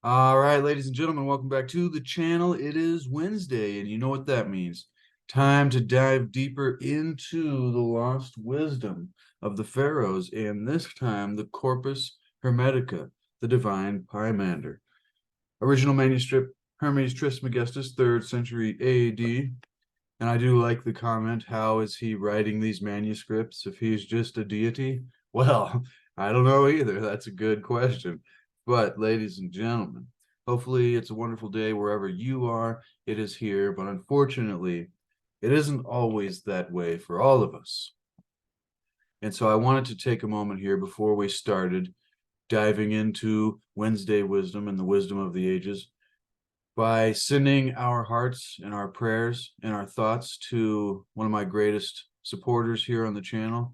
All right, ladies and gentlemen, welcome back to the channel. It is Wednesday, and you know what that means. Time to dive deeper into the lost wisdom of the pharaohs, and this time the Corpus Hermetica, the divine Pymander. Original manuscript, Hermes Trismegistus, 3rd century AD. And I do like the comment, how is he writing these manuscripts if he's just a deity? Well, I don't know either. That's a good question. But, ladies and gentlemen, hopefully it's a wonderful day wherever you are. It is here, but unfortunately, it isn't always that way for all of us. And so I wanted to take a moment here before we started diving into Wednesday wisdom and the wisdom of the ages by sending our hearts and our prayers and our thoughts to one of my greatest supporters here on the channel,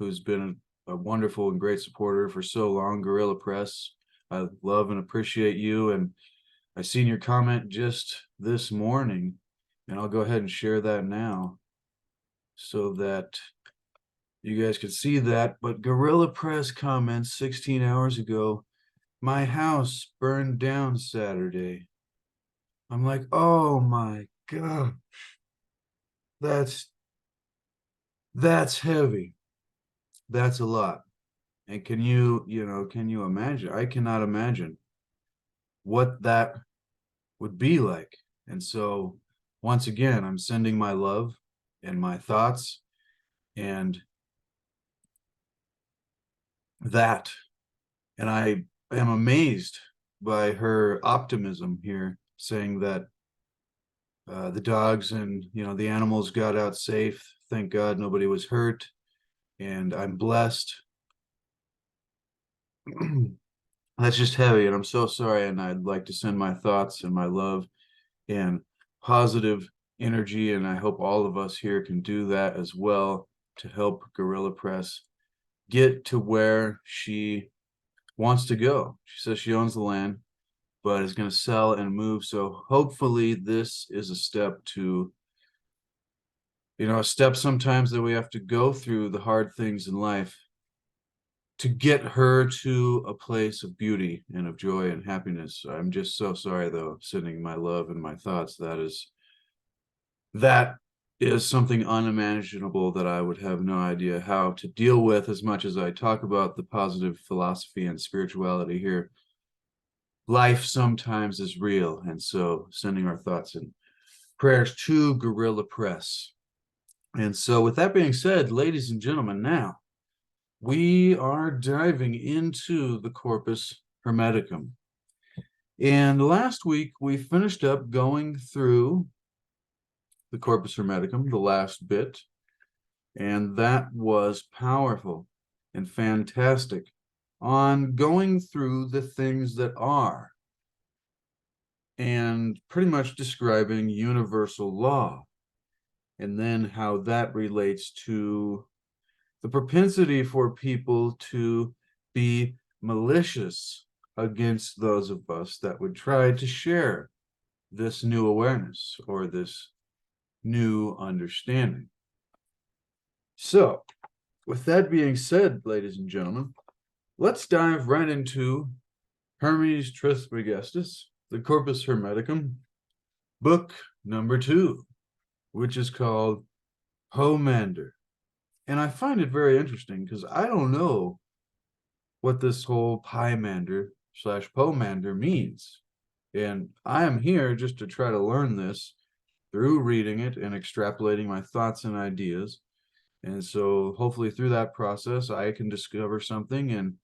who's been a wonderful and great supporter for so long, Gorilla Press. I love and appreciate you, and I seen your comment just this morning, and I'll go ahead and share that now so that you guys can see that. But Gorilla Press comments 16 hours ago, my house burned down Saturday. I'm like, oh my God, that's that's heavy. That's a lot. And can you imagine? I cannot imagine what that would be like. And so once again, I'm sending my love and my thoughts and that. And I am amazed by her optimism here, saying that the dogs and the animals got out safe. Thank God nobody was hurt, and I'm blessed. That's just heavy, and I'm so sorry. And I'd like to send my thoughts and my love and positive energy, and I hope all of us here can do that as well to help Gorilla Press get to where she wants to go. She says she owns the land, but is going to sell and move. So hopefully this is a step to, a step sometimes that we have to go through the hard things in life to get her to a place of beauty and of joy and happiness. I'm just so sorry, though, sending my love and my thoughts. That is something unimaginable that I would have no idea how to deal with. As much as I talk about the positive philosophy and spirituality here, life sometimes is real. And so sending our thoughts and prayers to Gorilla Press. And so with that being said, ladies and gentlemen, now we are diving into the Corpus Hermeticum. And last week we finished up going through the Corpus Hermeticum, the last bit, and that was powerful and fantastic on going through the things that are and pretty much describing universal law, and then how that relates to the propensity for people to be malicious against those of us that would try to share this new awareness or this new understanding. So, with that being said, ladies and gentlemen, let's dive right into Hermes Trismegistus, the Corpus Hermeticum, book number 2, which is called Pymander. And I find it very interesting because I don't know what this whole Pymander slash Pomander means. And I am here just to try to learn this through reading it and extrapolating my thoughts and ideas. And so hopefully through that process, I can discover something. And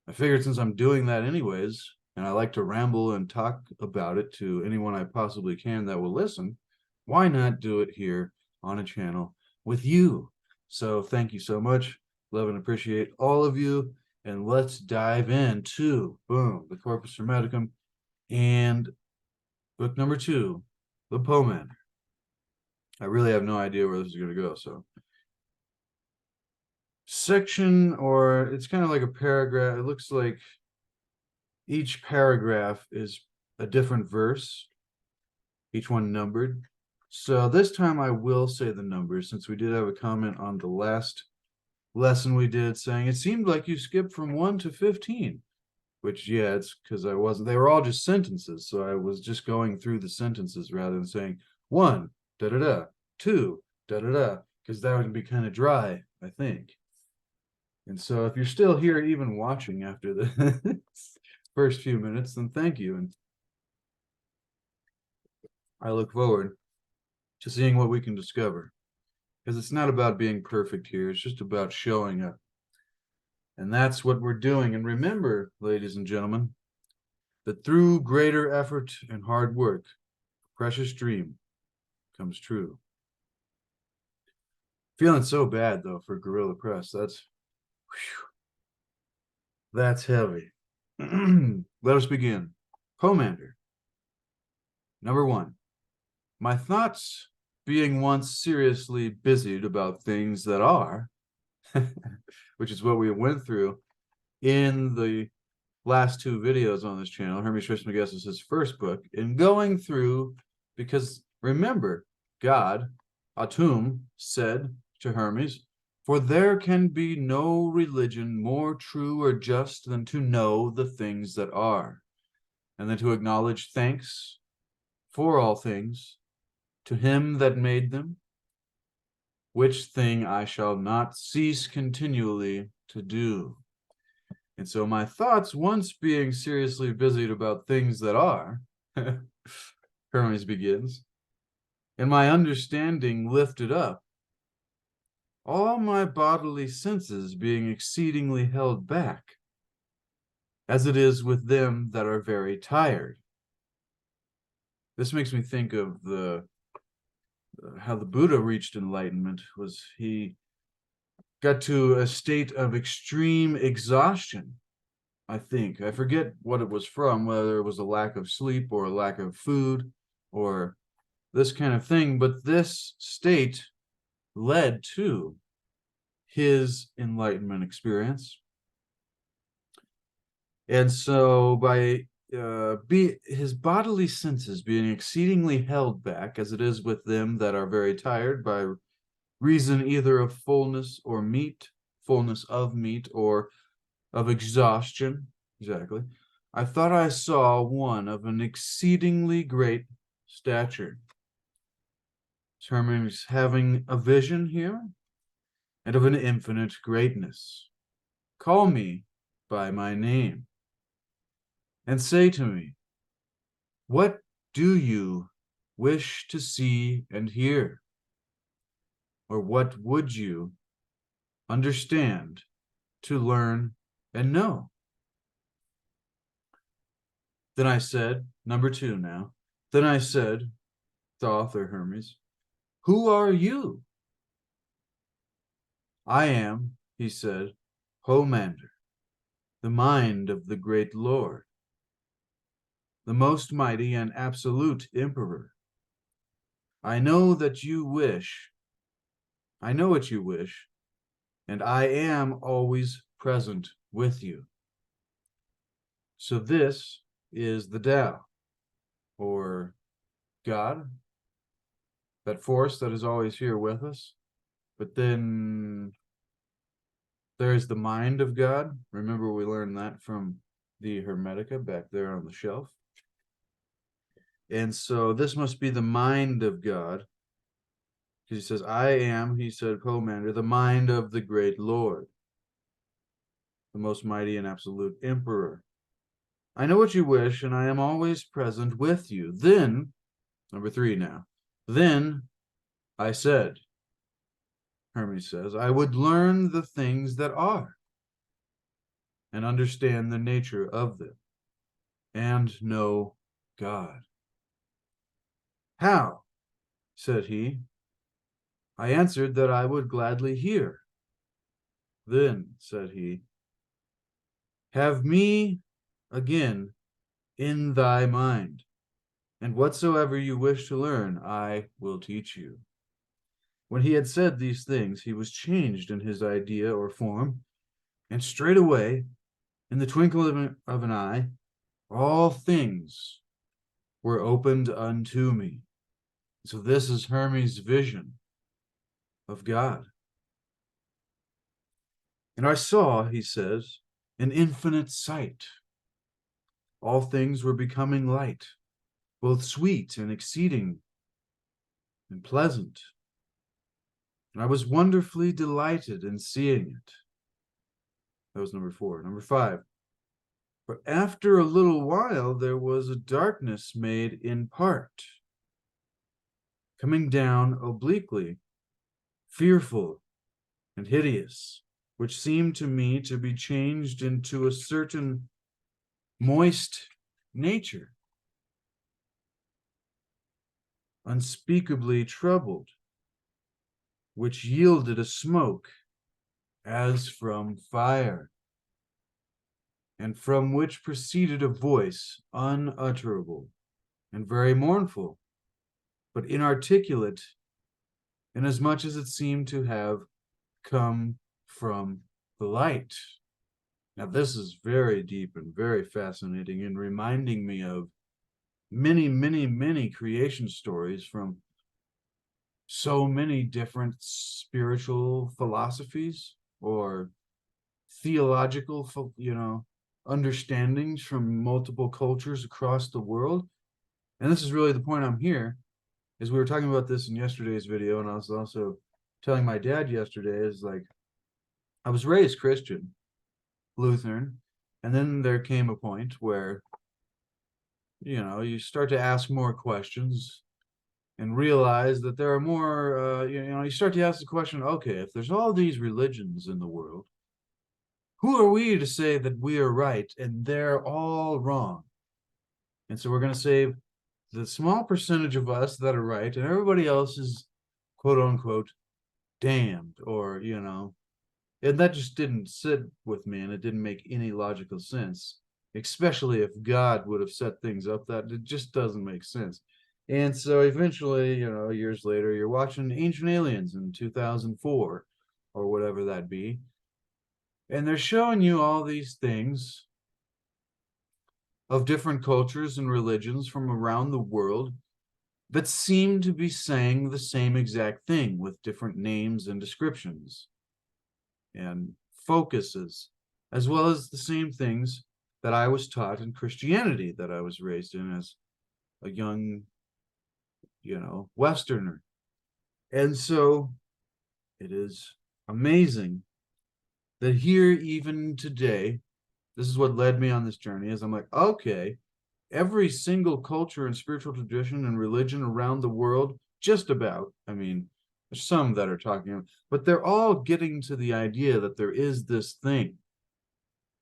I figured since I'm doing that anyways, and I like to ramble and talk about it to anyone I possibly can that will listen, why not do it here on a channel with you? So thank you so much. Love and appreciate all of you. And let's dive into, boom, the Corpus Hermeticum and book number 2, the Pymander. I really have no idea where this is going to go. So section, or it's kind of like a paragraph. It looks like each paragraph is a different verse, each one numbered. So this time I will say the numbers, since we did have a comment on the last lesson we did saying it seemed like you skipped from 1 to 15. which, yeah, it's because I wasn't, they were all just sentences. So I was just going through the sentences rather than saying one, da da da, two, da da da, because that would be kind of dry, I think. And so if you're still here, even watching after the first few minutes, then thank you. And I look forward to seeing what we can discover. Because it's not about being perfect here, it's just about showing up. And that's what we're doing. And remember, ladies and gentlemen, that through greater effort and hard work, a precious dream comes true. Feeling so bad, though, for Guerrilla Press. That's heavy. Let us begin. Pymander. Number 1. My thoughts being once seriously busied about things that are, which is what we went through in the last 2 videos on this channel, Hermes Trismegistus' first book, in going through, because remember, God, Atum, said to Hermes, for there can be no religion more true or just than to know the things that are, and then to acknowledge thanks for all things to him that made them, which thing I shall not cease continually to do. And so my thoughts, once being seriously busied about things that are, Hermes begins, and my understanding lifted up, all my bodily senses being exceedingly held back, as it is with them that are very tired. This makes me think of the how the Buddha reached enlightenment. Was he got to a state of extreme exhaustion, I think. I forget what it was from, whether it was a lack of sleep or a lack of food or this kind of thing, but this state led to his enlightenment experience. And so by his bodily senses being exceedingly held back, as it is with them that are very tired, by reason either of fullness or meat, fullness of meat, or of exhaustion, exactly, I thought I saw one of an exceedingly great stature. Hermes having a vision here, and of an infinite greatness. Call me by my name, and say to me, what do you wish to see and hear? Or what would you understand, to learn and know? Then I said, number 2 now, then I said, Thoth or Hermes, who are you? I am, he said, Pymander, the mind of the great Lord, the most mighty and absolute emperor. I know what you wish, and I am always present with you. So this is the Tao, or God, that force that is always here with us. But then there's the mind of God. Remember, we learned that from the Hermetica back there on the shelf. And so this must be the mind of God. Because he says, I am, he said, Pymander, the mind of the great Lord, the most mighty and absolute emperor. I know what you wish, and I am always present with you. Then, number 3 now, then I said, Hermes says, I would learn the things that are, and understand the nature of them, and know God. How? Said he. I answered that I would gladly hear. Then, said he, have me again in thy mind, and whatsoever you wish to learn, I will teach you. When he had said these things, he was changed in his idea or form, and straightway, in the twinkle of an eye, all things were opened unto me. So this is Hermes' vision of God. And I saw, he says, an infinite sight, All things were becoming light, both sweet and exceeding and pleasant. And I was wonderfully delighted in seeing it. That was number 4. Number 5. But after a little while, there was a darkness made in part, coming down obliquely, fearful and hideous, which seemed to me to be changed into a certain moist nature, unspeakably troubled, which yielded a smoke as from fire, and from which proceeded a voice unutterable and very mournful, but inarticulate, inasmuch as it seemed to have come from the light. Now, this is very deep and very fascinating, and reminding me of many, many, many creation stories from so many different spiritual philosophies or theological, understandings from multiple cultures across the world. And this is really the point I'm here, is we were talking about this in yesterday's video, and I was also telling my dad yesterday, is like, I was raised Christian, Lutheran, and then there came a point where, you start to ask more questions and realize that there are more, you start to ask the question, okay, if there's all these religions in the world, who are we to say that we are right and they're all wrong? And so we're going to save the small percentage of us that are right, and everybody else is, quote unquote, damned, or, and that just didn't sit with me, and it didn't make any logical sense, especially if God would have set things up that it just doesn't make sense. And so eventually, years later, you're watching Ancient Aliens in 2004 or whatever that be, and they're showing you all these things of different cultures and religions from around the world that seem to be saying the same exact thing with different names and descriptions and focuses, as well as the same things that I was taught in Christianity, that I was raised in as a young, Westerner. And so it is amazing that here, even today, this is what led me on this journey, is I'm like, okay, every single culture and spiritual tradition and religion around the world, just about, there's some that are talking, but they're all getting to the idea that there is this thing,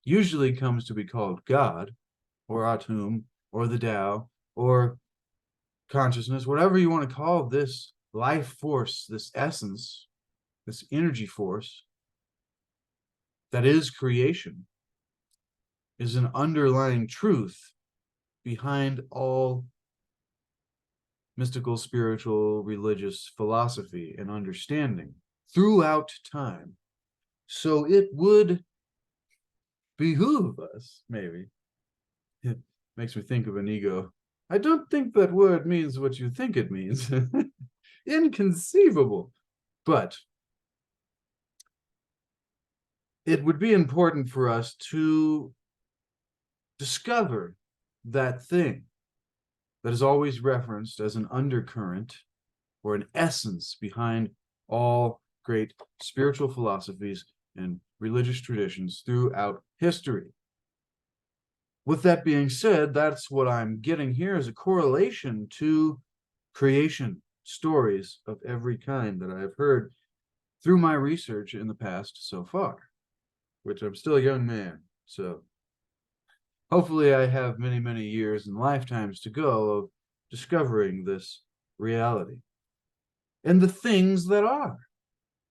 usually comes to be called God, or Atum, or the Tao, or consciousness, whatever you want to call this life force, this essence, this energy force that is creation, is an underlying truth behind all mystical, spiritual, religious philosophy and understanding throughout time. So it would behoove us, maybe. It makes me think of an ego. I don't think that word means what you think it means. Inconceivable. But it would be important for us to discover that thing that is always referenced as an undercurrent or an essence behind all great spiritual philosophies and religious traditions throughout history. With that being said, that's what I'm getting here, is a correlation to creation stories of every kind that I've heard through my research in the past so far, which I'm still a young man, so hopefully I have many, many years and lifetimes to go of discovering this reality and the things that are,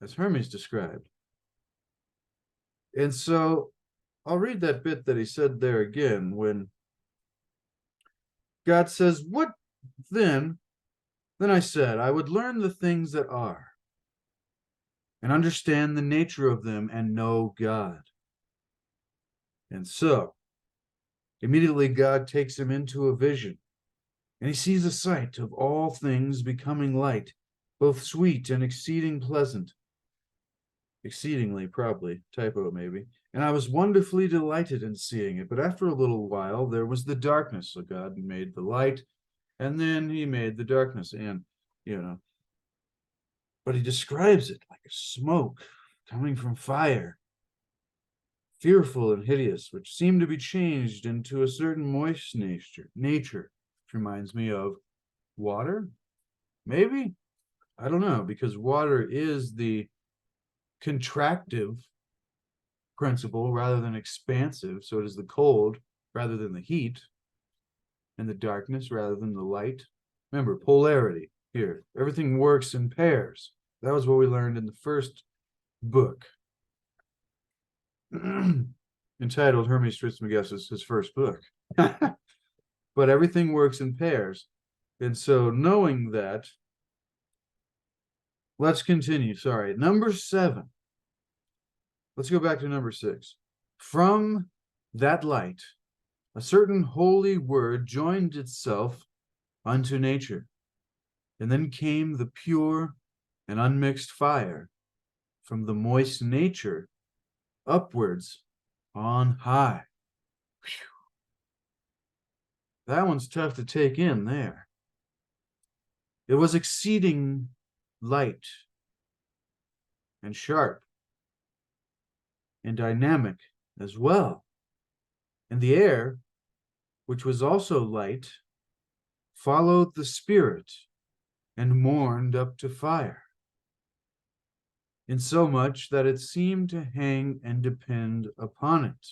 as Hermes described. And so I'll read that bit that he said there again, when God says, what then? Then I said, I would learn the things that are and understand the nature of them and know God. And so immediately God takes him into a vision, and he sees a sight of all things becoming light, both sweet and exceeding pleasant. Exceedingly, probably, typo maybe. And I was wonderfully delighted in seeing it. But after a little while, there was the darkness. So God made the light, and then he made the darkness. And, but he describes it like a smoke coming from fire, fearful and hideous, which seemed to be changed into a certain moist nature, which reminds me of water, maybe? I don't know, because water is the contractive principle rather than expansive. So it is the cold rather than the heat, and the darkness rather than the light. Remember, polarity here. Everything works in pairs. That was what we learned in the first book, entitled Hermes Trismegistus, his first book. But everything works in pairs. And so knowing that, let's continue. Sorry, number 7. Let's go back to number 6. From that light, a certain holy word joined itself unto nature, and then came the pure and unmixed fire from the moist nature upwards on high. Whew. That one's tough to take in there. It was exceeding light and sharp and dynamic as well. And the air, which was also light, followed the spirit and mourned up to fire, insomuch that it seemed to hang and depend upon it.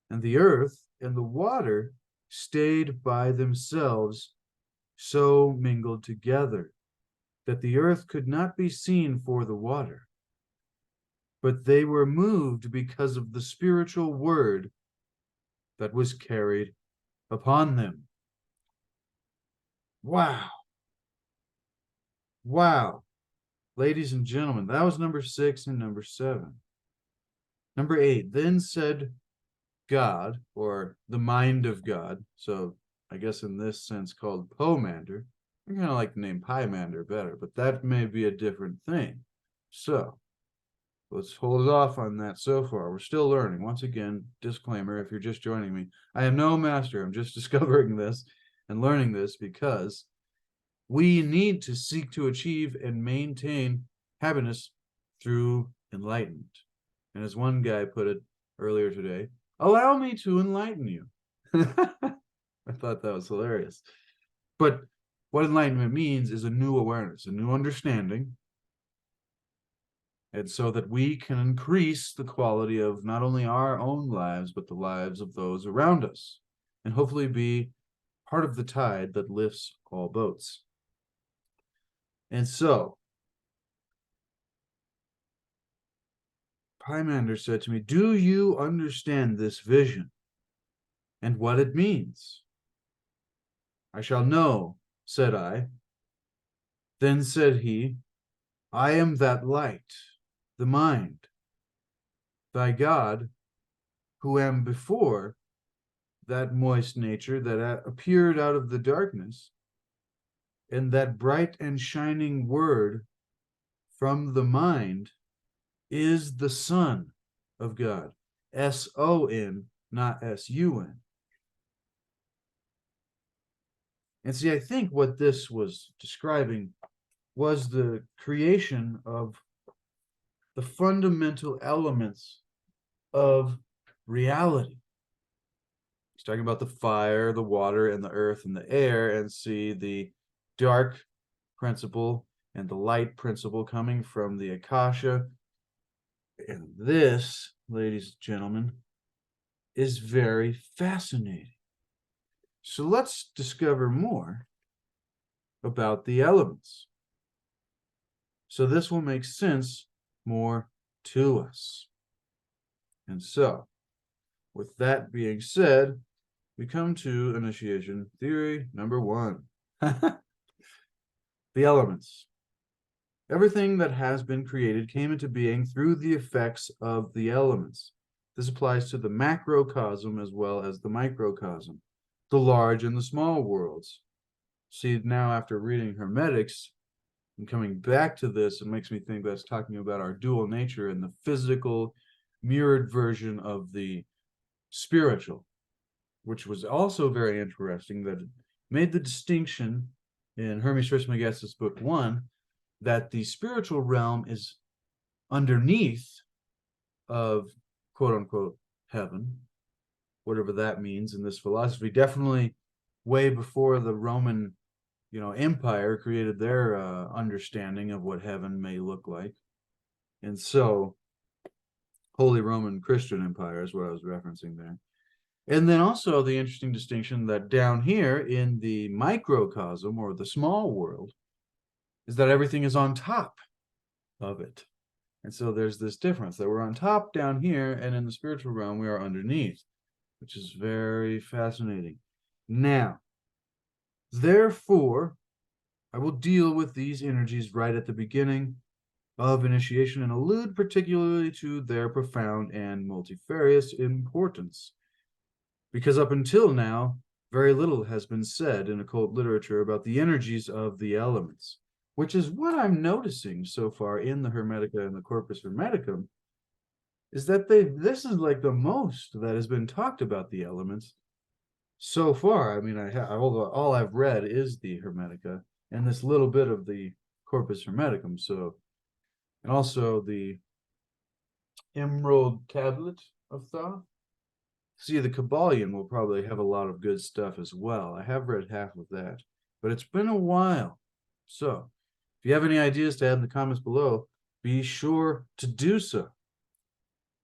And the earth and the water stayed by themselves, so mingled together, that the earth could not be seen for the water, but they were moved because of the spiritual word that was carried upon them. Wow. Wow. Ladies and gentlemen, that was number 6 and number 7. Number 8, then said God, or the mind of God, so I guess in this sense called Pomander. I kind of like the name Pymander better, but that may be a different thing. So let's hold off on that so far. We're still learning. Once again, disclaimer, if you're just joining me, I am no master. I'm just discovering this and learning this because we need to seek to achieve and maintain happiness through enlightenment. And as one guy put it earlier today, allow me to enlighten you. I thought that was hilarious. But what enlightenment means is a new awareness, a new understanding, and so that we can increase the quality of not only our own lives, but the lives of those around us, and hopefully be part of the tide that lifts all boats. And so, Pymander said to me, do you understand this vision and what it means? I shall know, said I. Then said he, I am that light, the mind, thy God, who am before that moist nature that appeared out of the darkness, and that bright and shining word from the mind is the Son of God. S-O-N, not S-U-N. And see, I think what this was describing was the creation of the fundamental elements of reality. He's talking about the fire, the water, and the earth, and the air, and see the dark principle and the light principle coming from the Akasha. And this, ladies and gentlemen, is very fascinating. So let's discover more about the elements. So this will make sense more to us. And so, with that being said, we come to initiation theory number 1. The elements. Everything that has been created came into being through the effects of the elements. This applies to the macrocosm as well as the microcosm, the large and the small worlds. See, now after reading Hermetics and coming back to this, it makes me think that's talking about our dual nature and the physical, mirrored version of the spiritual, which was also very interesting, that it made the distinction in Hermes Trismegistus Book 1 that the spiritual realm is underneath of quote unquote heaven, whatever that means in this philosophy, definitely way before the Roman, Empire created their understanding of what heaven may look like. And so, Holy Roman Christian Empire is what I was referencing there. And then also the interesting distinction that down here in the microcosm, or the small world, is that everything is on top of it. And so there's this difference that we're on top down here, and in the spiritual realm, we are underneath, which is very fascinating. Now, therefore, I will deal with these energies right at the beginning of initiation and allude particularly to their profound and multifarious importance. Because up until now, very little has been said in occult literature about the energies of the elements, which is what I'm noticing so far in the Hermetica and the Corpus Hermeticum, is that this is like the most that has been talked about the elements so far. I mean, all I've read is the Hermetica and this little bit of the Corpus Hermeticum. So, and also the Emerald Tablet of Thoth. See, the Kabbalion will probably have a lot of good stuff as well. I have read half of that, but it's been a while. So, if you have any ideas to add in the comments below, be sure to do so.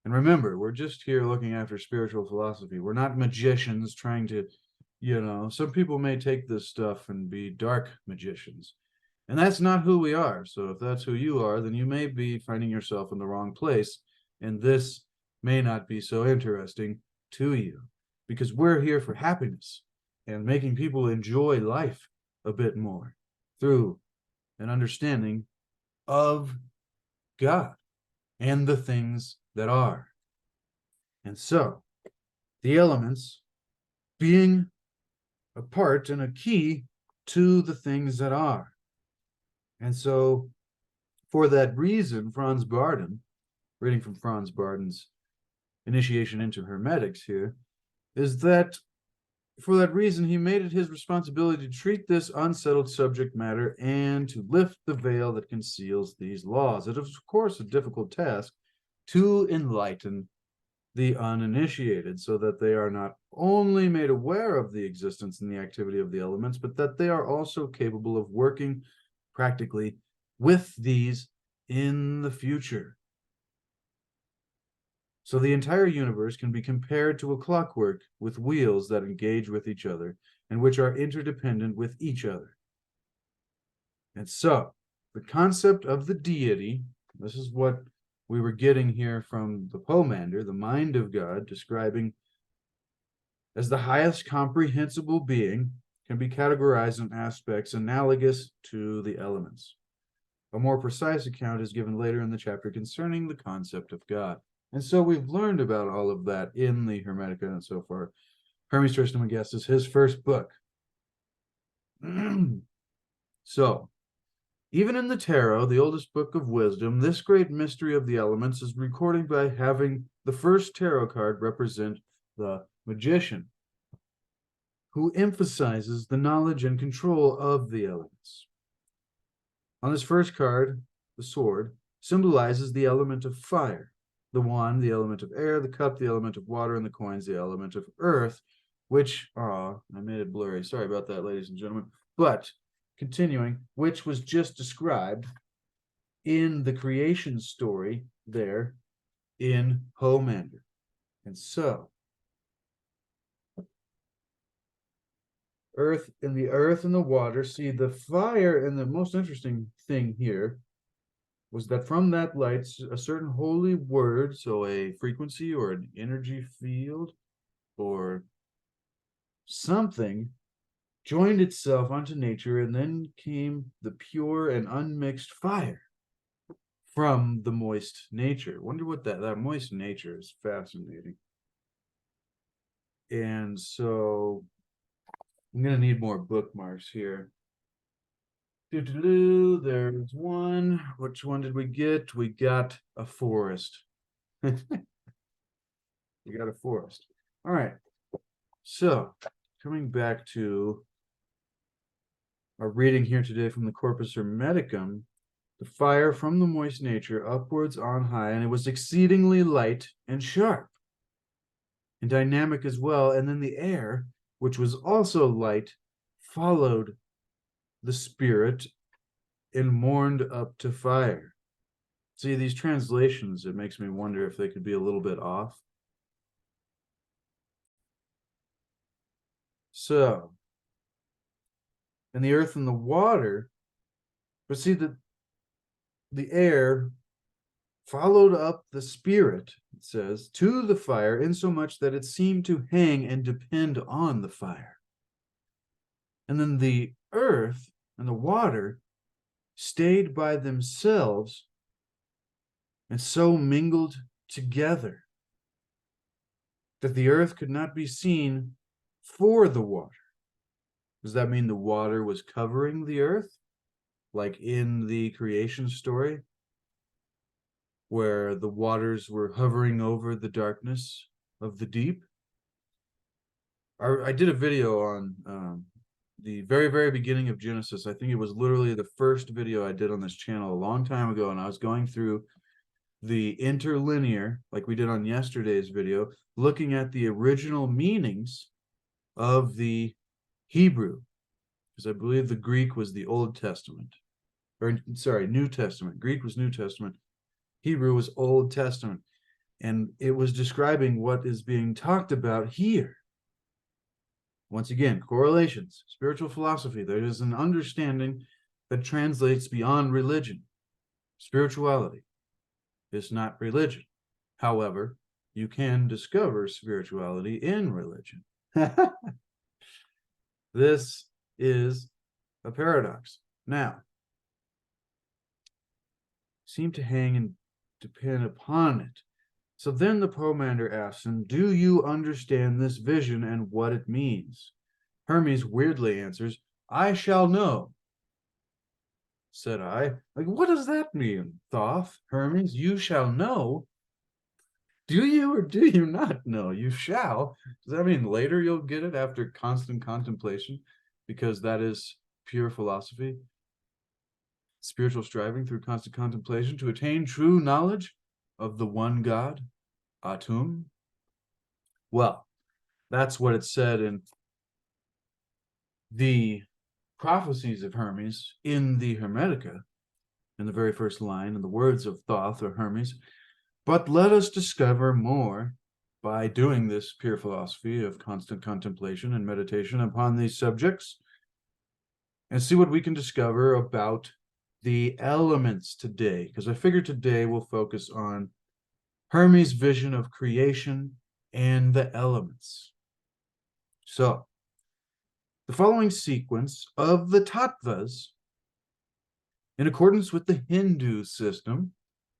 And remember, we're just here looking after spiritual philosophy. We're not magicians trying to, some people may take this stuff and be dark magicians. And that's not who we are. So if that's who you are, then you may be finding yourself in the wrong place. And this may not be so interesting to you, because we're here for happiness and making people enjoy life a bit more through an understanding of God and the things that are. And so, the elements being a part and a key to the things that are. And so, for that reason, Franz Barden, reading from Franz Barden's Initiation into Hermetics here, is that for that reason, he made it his responsibility to treat this unsettled subject matter and to lift the veil that conceals these laws. It is, of course, a difficult task to enlighten the uninitiated so that they are not only made aware of the existence and the activity of the elements, but that they are also capable of working practically with these in the future. So the entire universe can be compared to a clockwork with wheels that engage with each other and which are interdependent with each other. And so the concept of the deity, this is what we were getting here from the Pymander, the mind of God, describing as the highest comprehensible being, can be categorized in aspects analogous to the elements. A more precise account is given later in the chapter concerning the concept of God. And so we've learned about all of that in the Hermetica and so far. Hermes Trismegistus, his first book. So, even in the tarot, the oldest book of wisdom, this great mystery of the elements is recorded by having the first tarot card represent the magician, who emphasizes the knowledge and control of the elements. On this first card, the sword symbolizes the element of fire, the wand, the element of air, the cup, the element of water, and the coins, the element of earth, which, I made it blurry. Sorry about that, ladies and gentlemen. But continuing, which was just described in the creation story there in Pymander. And so, earth and the water, see the fire, and the most interesting thing here was that from that light, a certain holy word, so a frequency or an energy field or something, joined itself onto nature, and then came the pure and unmixed fire from the moist nature. Wonder what that moist nature is. Fascinating. And so I'm going to need more bookmarks here. There's one. Which one did we get? We got a forest. You got a forest. All right. So coming back to our reading here today from the Corpus Hermeticum, the fire from the moist nature upwards on high, and it was exceedingly light and sharp and dynamic as well. And then the air, which was also light, followed the spirit and mourned up to fire. See, these translations, it makes me wonder if they could be a little bit off. So, and the earth and the water, but see that the air followed up the spirit, it says, to the fire, insomuch that it seemed to hang and depend on the fire. And then the earth and the water stayed by themselves and so mingled together that the earth could not be seen for the water. Does that mean the water was covering the earth, like in the creation story, where the waters were hovering over the darkness of the deep? I did a video on the very, very beginning of Genesis. I think it was literally the first video I did on this channel a long time ago, and I was going through the interlinear, like we did on yesterday's video, looking at the original meanings of the Hebrew, because I believe the Greek was the Old Testament, or sorry, New Testament. Greek was New Testament. Hebrew was Old Testament. And it was describing what is being talked about here. Once again, correlations, spiritual philosophy. There is an understanding that translates beyond religion. Spirituality is not religion. However, you can discover spirituality in religion. This is a paradox. Now, seem to hang and depend upon it. So then the Pymander asks him, do you understand this vision and what it means? Hermes weirdly answers, I shall know. Said I, like, what does that mean, Thoth? Hermes, you shall know? Do you or do you not know? You shall. Does that mean later you'll get it after constant contemplation? Because that is pure philosophy. Spiritual striving through constant contemplation to attain true knowledge of the one God, Atum. Well, that's what it said in the prophecies of Hermes in the Hermetica, in the very first line, in the words of Thoth or Hermes. But let us discover more by doing this pure philosophy of constant contemplation and meditation upon these subjects, and see what we can discover about the elements today, because I figure today we'll focus on Hermes' vision of creation and the elements. So, the following sequence of the tattvas, in accordance with the Hindu system,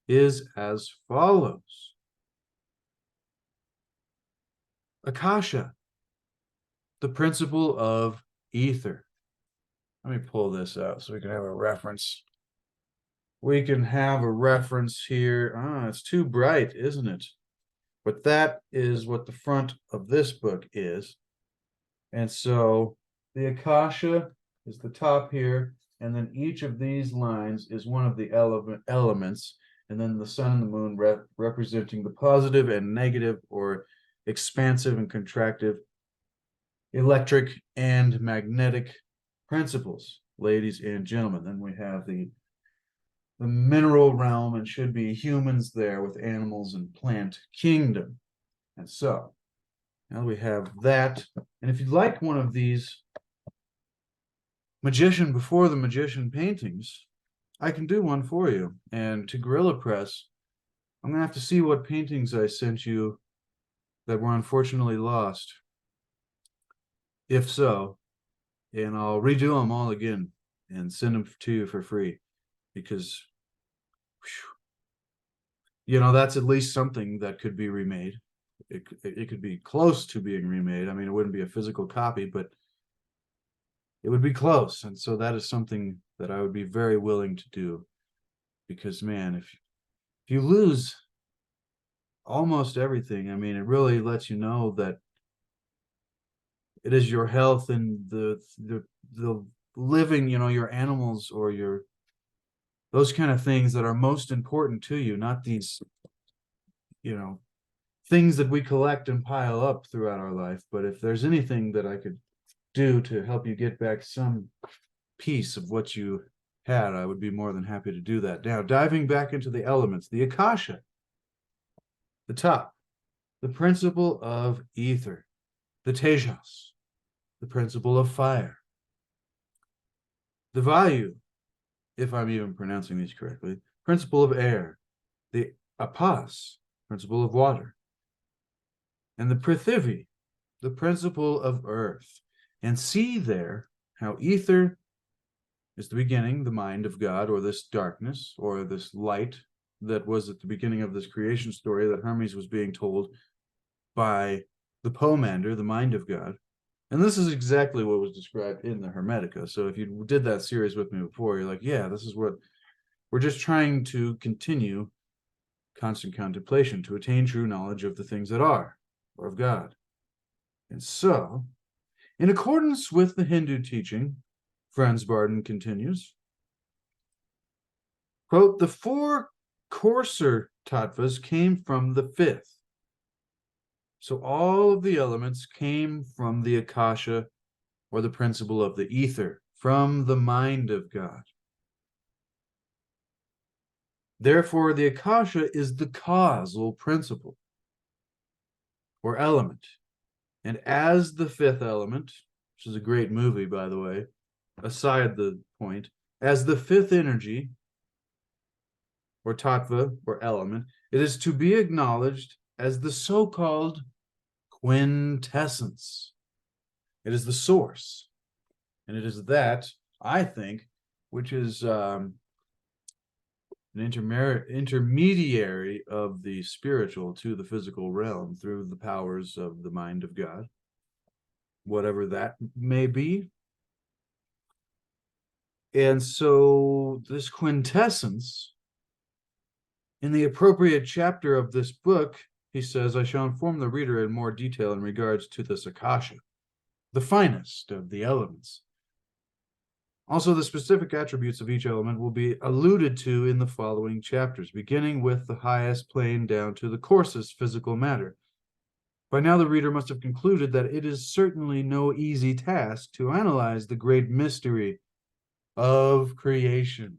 is as follows. Akasha, the principle of ether. Let me pull this out so we can have a reference. We can have a reference here. Ah, it's too bright, isn't it? But that is what the front of this book is. And so the Akasha is the top here, and then each of these lines is one of the elements, and then the sun and the moon representing the positive and negative, or expansive and contractive, electric and magnetic principles, ladies and gentlemen. Then we have the mineral realm, and should be humans there with animals and plant kingdom. And so now we have that. And if you'd like one of these Magician Before the Magician paintings, I can do one for you. And to Gorilla Press, I'm going to have to see what paintings I sent you that were unfortunately lost. If so, and I'll redo them all again and send them to you for free, because you know, that's at least something that could be remade. It could be close to being remade. I mean, it wouldn't be a physical copy, but it would be close. And so that is something that I would be very willing to do, because man, if you lose almost everything. I mean, it really lets you know that it is your health and the living, your animals or your those kind of things that are most important to you, not these, you know, things that we collect and pile up throughout our life. But if there's anything that I could do to help you get back some piece of what you had, I would be more than happy to do that. Now, diving back into the elements, the Akasha, the top, the principle of ether, the Tejas, the principle of fire, the Vayu, if I'm even pronouncing these correctly, principle of air, the Apas, principle of water, and the Prithivi, the principle of earth. And see there how ether is the beginning, the mind of God, or this darkness, or this light that was at the beginning of this creation story that Hermes was being told by the Pymander, the mind of God. And this is exactly what was described in the Hermetica. So if you did that series with me before, you're like, yeah, this is what we're just trying to continue constant contemplation to attain true knowledge of the things that are, or of God. And so, in accordance with the Hindu teaching, Franz Barden continues, quote, the four coarser tattvas came from the fifth. So all of the elements came from the Akasha, or the principle of the ether, from the mind of God. Therefore, the Akasha is the causal principle, or element. And as the fifth element, which is a great movie, by the way, aside the point, as the fifth energy, or tattva, or element, it is to be acknowledged as the so-called quintessence. It is the source. And it is that, I think, which is an intermediary of the spiritual to the physical realm through the powers of the mind of God, whatever that may be. And so this quintessence, in the appropriate chapter of this book, he says, I shall inform the reader in more detail in regards to this Akasha, the finest of the elements. Also, the specific attributes of each element will be alluded to in the following chapters, beginning with the highest plane down to the coarsest physical matter. By now, the reader must have concluded that it is certainly no easy task to analyze the great mystery of creation.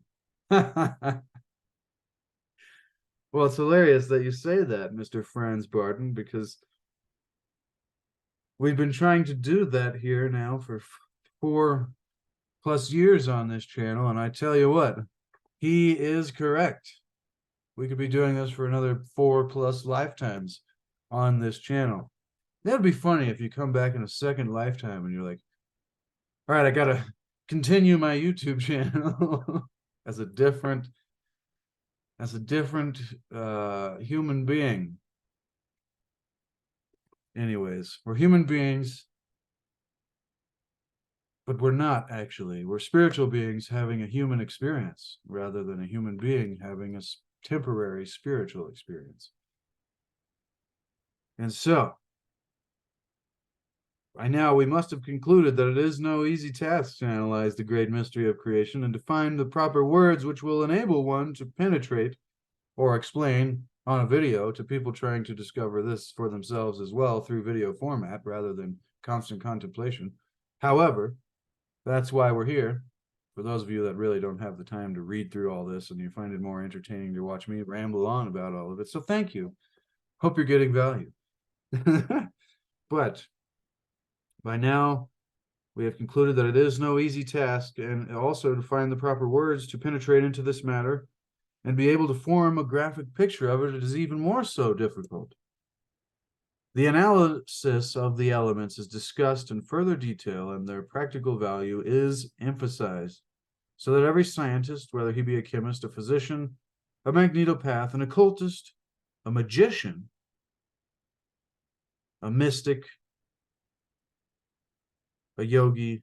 Well, it's hilarious that you say that, Mr. Franz Barton, because we've been trying to do that here now for 4+ years on this channel, and I tell you what, he is correct. We could be doing this for another 4+ lifetimes on this channel. That'd be funny if you come back in a second lifetime and you're like, all right, I gotta continue my YouTube channel as a different human being. Anyways, we're human beings, but we're not actually. We're spiritual beings having a human experience rather than a human being having a temporary spiritual experience. And so, by now we must have concluded that it is no easy task to analyze the great mystery of creation and to find the proper words which will enable one to penetrate or explain on a video to people trying to discover this for themselves as well through video format rather than constant contemplation. However, that's why we're here. For those of you that really don't have the time to read through all this and you find it more entertaining to watch me ramble on about all of it. So thank you. Hope you're getting value. But by now, we have concluded that it is no easy task, and also to find the proper words to penetrate into this matter and be able to form a graphic picture of it is even more so difficult. The analysis of the elements is discussed in further detail, and their practical value is emphasized, so that every scientist, whether he be a chemist, a physician, a magnetopath, an occultist, a magician, a mystic, a yogi,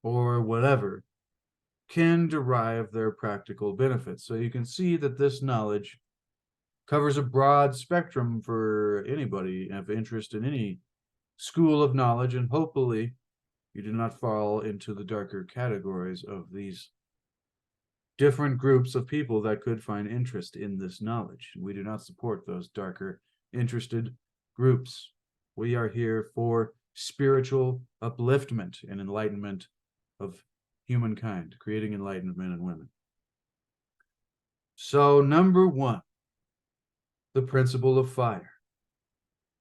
or whatever, can derive their practical benefits. So you can see that this knowledge covers a broad spectrum for anybody of interest in any school of knowledge, and hopefully you do not fall into the darker categories of these different groups of people that could find interest in this knowledge. We do not support those darker interested groups. We are here for spiritual upliftment and enlightenment of humankind, creating enlightened men and women. So, number one, the principle of fire.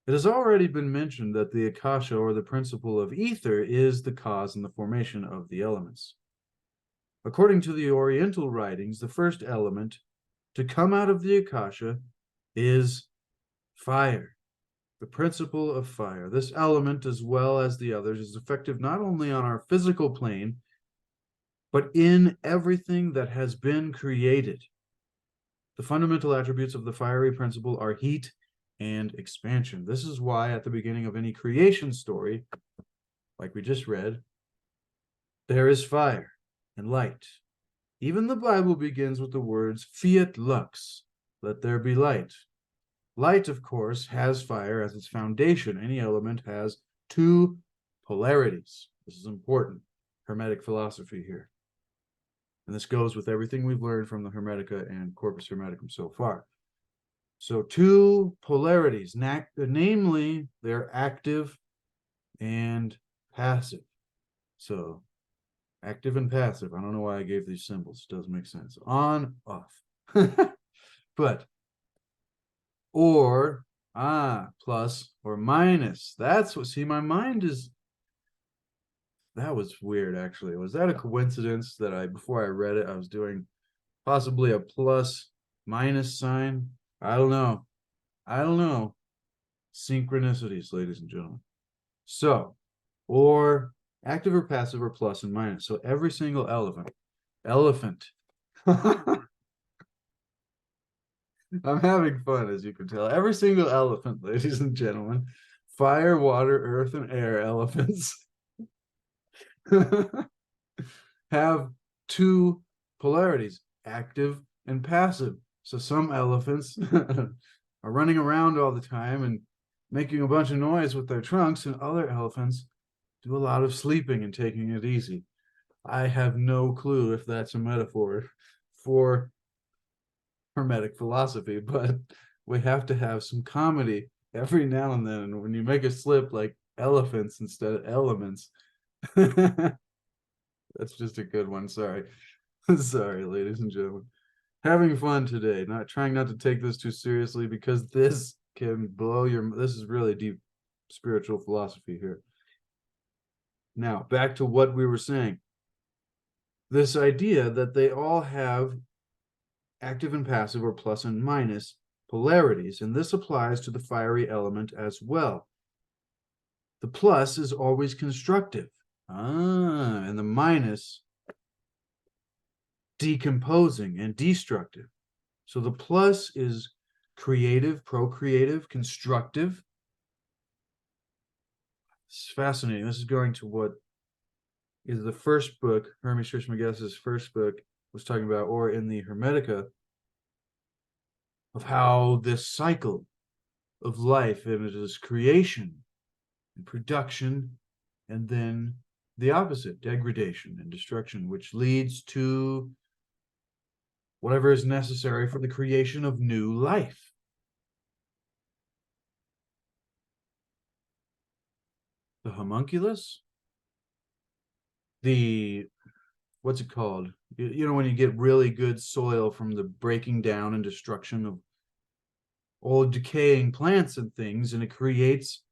It has already been mentioned that the Akasha, or the principle of ether, is the cause and the formation of the elements. According to the Oriental writings, the first element to come out of the Akasha is fire, the principle of fire. This element, as well as the others, is effective not only on our physical plane, but in everything that has been created. The fundamental attributes of the fiery principle are heat and expansion. This is why at the beginning of any creation story, like we just read, there is fire and light. Even the Bible begins with the words fiat lux, let there be light. Light, of course, has fire as its foundation. Any element has two polarities. This is important. Hermetic philosophy here. And this goes with everything we've learned from the Hermetica and Corpus Hermeticum so far. So two polarities, namely they're active and passive. So active and passive. I don't know why I gave these symbols. It doesn't make sense. On, off. But, or, plus or minus. That's what, see, my mind is, that was weird, actually. Was that a coincidence that before I read it, I was doing possibly a plus minus sign? I don't know. Synchronicities, ladies and gentlemen. So, or active or passive or plus and minus. So every single elephant. I'm having fun, as you can tell. Every single elephant, ladies and gentlemen, fire, water, earth, and air elephants have two polarities, active and passive. So some elephants are running around all the time and making a bunch of noise with their trunks, and other elephants do a lot of sleeping and taking it easy. I have no clue if that's a metaphor for Hermetic philosophy, but we have to have some comedy every now and then. And when you make a slip like elephants instead of elements, that's just a good one. Sorry. Sorry, ladies and gentlemen. Having fun today, trying not to take this too seriously, because this can blow this is really deep spiritual philosophy here. Now, back to what we were saying. This idea that they all have active and passive, or plus and minus polarities, and this applies to the fiery element as well. The plus is always constructive, and the minus decomposing and destructive. So the plus is creative, procreative, constructive. It's fascinating. This is going to what is the first book, Hermes Trismegistus' first book, was talking about, or in the Hermetica, of how this cycle of life, and it is creation and production, and then the opposite, degradation and destruction, which leads to whatever is necessary for the creation of new life. The homunculus, what's it called? You know, when you get really good soil from the breaking down and destruction of old decaying plants and things, and it creates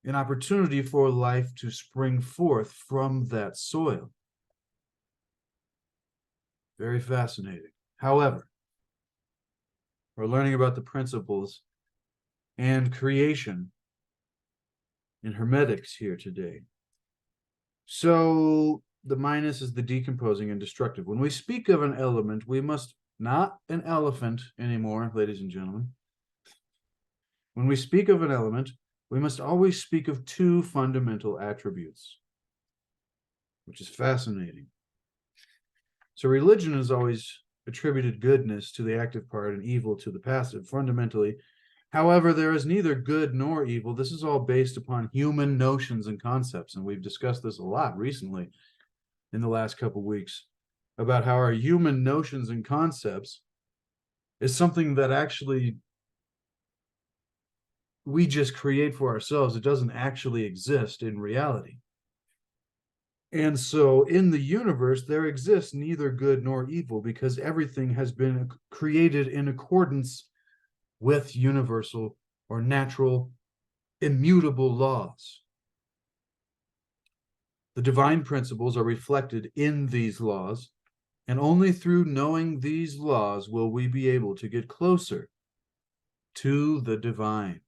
an opportunity for life to spring forth from that soil. Very fascinating. However, we're learning about the principles and creation in Hermetics here today. So the minus is the decomposing and destructive. When we speak of an element, we must, not an elephant anymore, ladies and gentlemen. When we speak of an element, we must always speak of two fundamental attributes, which is fascinating. So religion is always attributed goodness to the active part and evil to the passive, fundamentally. However, there is neither good nor evil. This is all based upon human notions and concepts, and we've discussed this a lot recently in the last couple of weeks about how our human notions and concepts is something that actually we just create for ourselves. It doesn't actually exist in reality. And so in the universe, there exists neither good nor evil because everything has been created in accordance with universal or natural immutable laws. The divine principles are reflected in these laws, and only through knowing these laws will we be able to get closer to the divine.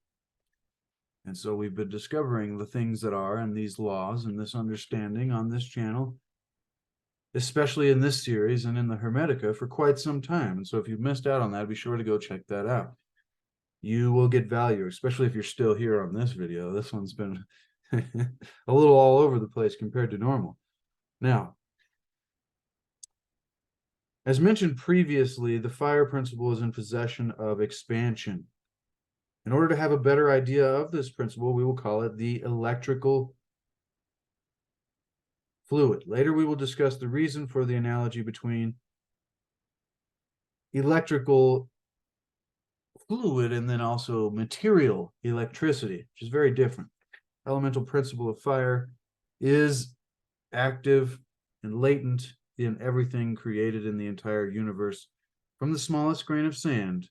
And so we've been discovering the things that are in these laws and this understanding on this channel, especially in this series and in the Hermetica for quite some time. And so if you've missed out on that, be sure to go check that out. You will get value, especially if you're still here on this video. This one's been a little all over the place compared to normal. Now, as mentioned previously, the fire principle is in possession of expansion. In order to have a better idea of this principle, we will call it the electrical fluid. Later, we will discuss the reason for the analogy between electrical fluid and then also material electricity, which is very different. Elemental principle of fire is active and latent in everything created in the entire universe, from the smallest grain of sand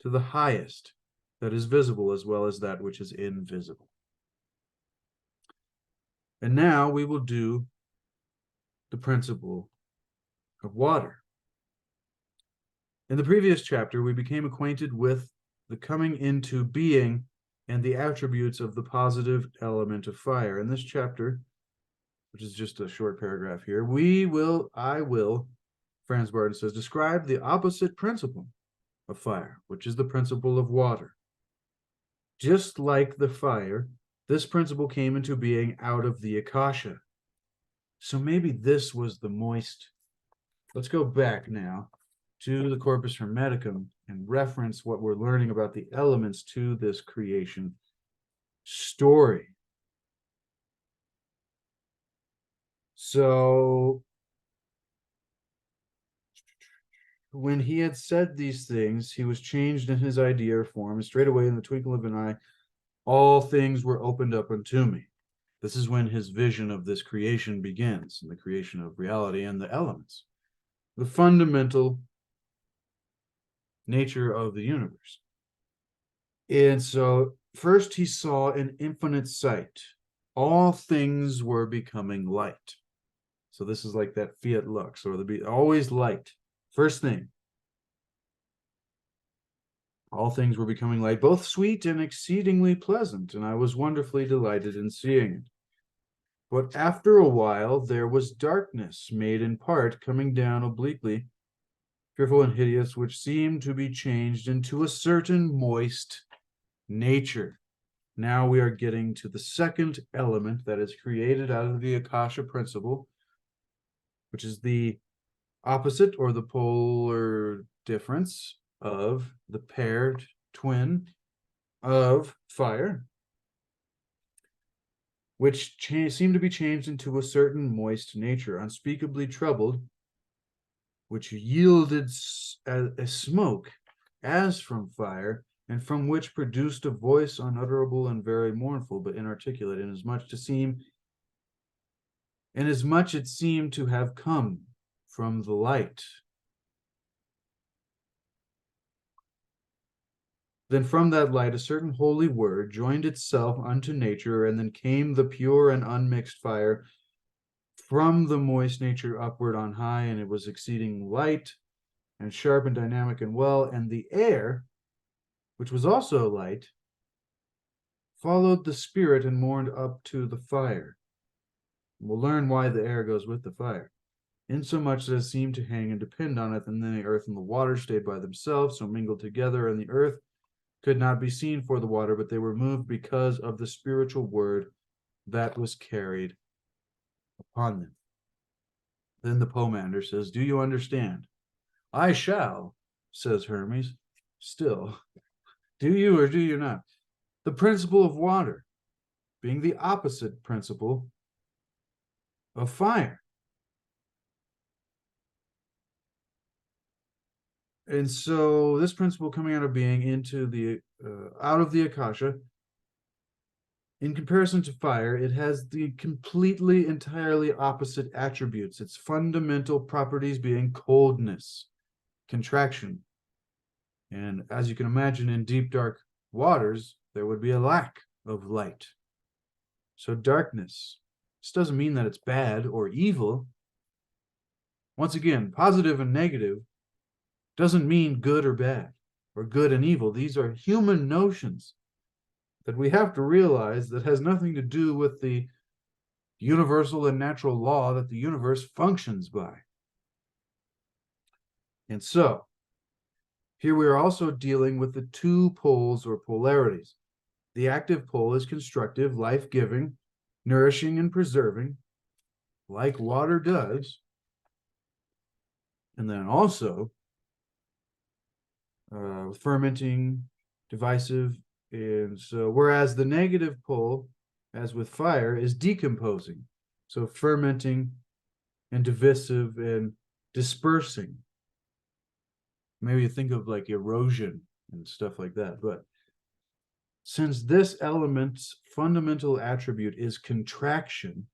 to the highest that is visible, as well as that which is invisible. And now we will do the principle of water. In the previous chapter, we became acquainted with the coming into being and the attributes of the positive element of fire. In this chapter, which is just a short paragraph here, I will, Franz Barton says, describe the opposite principle of fire, which is the principle of water. Just like the fire, this principle came into being out of the Akasha. So maybe this was the moist. Let's go back now to the Corpus Hermeticum and reference what we're learning about the elements to this creation story. So when he had said these things, he was changed in his idea or form, and straightway in the twinkle of an eye, all things were opened up unto me. This is when his vision of this creation begins, and the creation of reality and the elements, the fundamental nature of the universe. And so first he saw an infinite sight. All things were becoming light. So this is like that fiat lux, or always light. First thing. All things were becoming light, both sweet and exceedingly pleasant, and I was wonderfully delighted in seeing it. But after a while there was darkness, made in part coming down obliquely, fearful and hideous, which seemed to be changed into a certain moist nature. Now we are getting to the second element that is created out of the Akasha principle, which is the opposite or the polar difference of the paired twin of fire, which seemed to be changed into a certain moist nature, unspeakably troubled, which yielded a smoke as from fire, and from which produced a voice unutterable and very mournful, but inarticulate, inasmuch it seemed to have come from the light. Then from that light a certain holy word joined itself unto nature, and then came the pure and unmixed fire from the moist nature upward on high, and it was exceeding light and sharp and dynamic and well, and the air, which was also light, followed the spirit and mourned up to the fire. We'll learn why the air goes with the fire, insomuch that it seemed to hang and depend on it, and then the earth and the water stayed by themselves, so mingled together, and the earth could not be seen for the water, but they were moved because of the spiritual word that was carried upon them. Then the Pymander says, do you understand? I shall, says Hermes, still. Do you or do you not? The principle of water being the opposite principle of fire. And so this principle coming out of being into the out of the Akasha, in comparison to fire, it has the completely, entirely opposite attributes. Its fundamental properties being coldness, contraction. And as you can imagine, in deep, dark waters, there would be a lack of light. So darkness. This doesn't mean that it's bad or evil. Once again, positive and negative doesn't mean good or bad, or good and evil. These are human notions that we have to realize that has nothing to do with the universal and natural law that the universe functions by. And so, here we are also dealing with the two poles or polarities. The active pole is constructive, life-giving, nourishing and preserving, like water does. And then also fermenting, divisive. And so, whereas the negative pole, as with fire, is decomposing. So fermenting and divisive and dispersing. Maybe you think of like erosion and stuff like that. But since this element's fundamental attribute is contraction,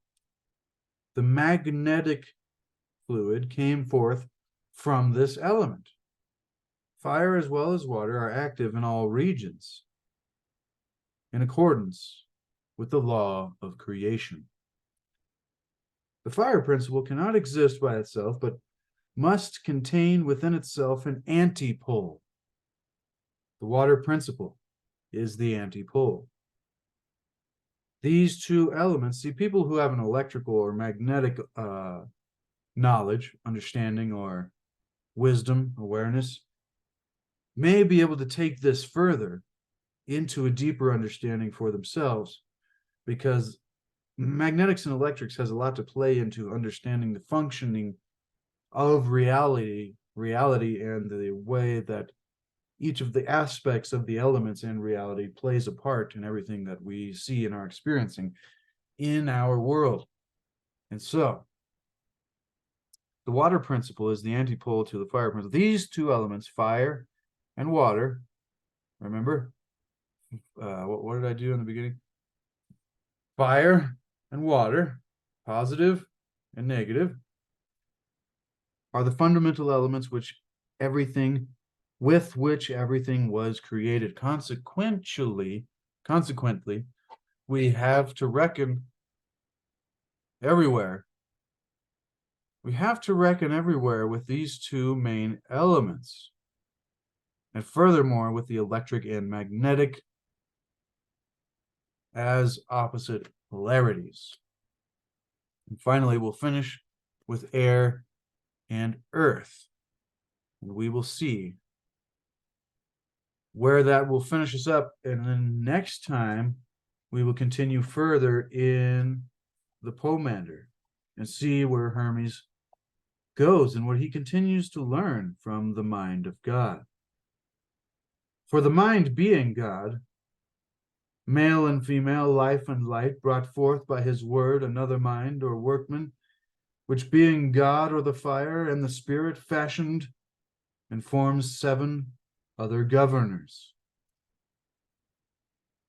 the magnetic fluid came forth from this element. Fire as well as water are active in all regions in accordance with the law of creation. The fire principle cannot exist by itself, but must contain within itself an antipole. The water principle is the antipole. These two elements, see, people who have an electrical or magnetic knowledge, understanding, or wisdom, awareness, may be able to take this further into a deeper understanding for themselves, because magnetics and electrics has a lot to play into understanding the functioning of reality and the way that each of the aspects of the elements and reality plays a part in everything that we see and are experiencing in our world. And so the water principle is the antipole to the fire principle. These two elements, fire and water, remember, what did I do in the beginning? Fire and water, positive and negative, are the fundamental elements with which everything was created. Consequently, we have to reckon everywhere. We have to reckon everywhere with these two main elements. And furthermore, with the electric and magnetic as opposite polarities. And finally, we'll finish with air and earth. And we will see where that will finish us up. And then next time, we will continue further in the Pymander and see where Hermes goes and what he continues to learn from the mind of God. For the mind being God, male and female, life and light, brought forth by his word another mind or workman, which being God or the fire and the spirit fashioned and forms 7 other governors,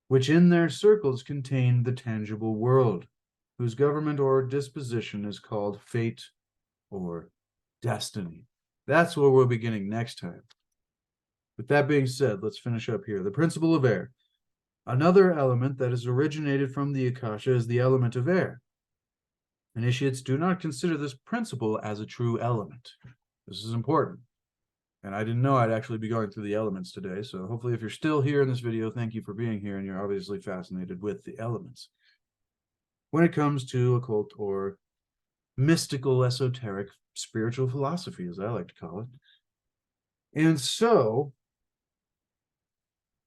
which in their circles contain the tangible world, whose government or disposition is called fate or destiny. That's where we're beginning next time. With that being said, let's finish up here. The principle of air. Another element that is originated from the Akasha is the element of air. Initiates do not consider this principle as a true element. This is important. And I didn't know I'd actually be going through the elements today. So hopefully if you're still here in this video, thank you for being here, and you're obviously fascinated with the elements. When it comes to occult or mystical, esoteric, spiritual philosophy, as I like to call it. And so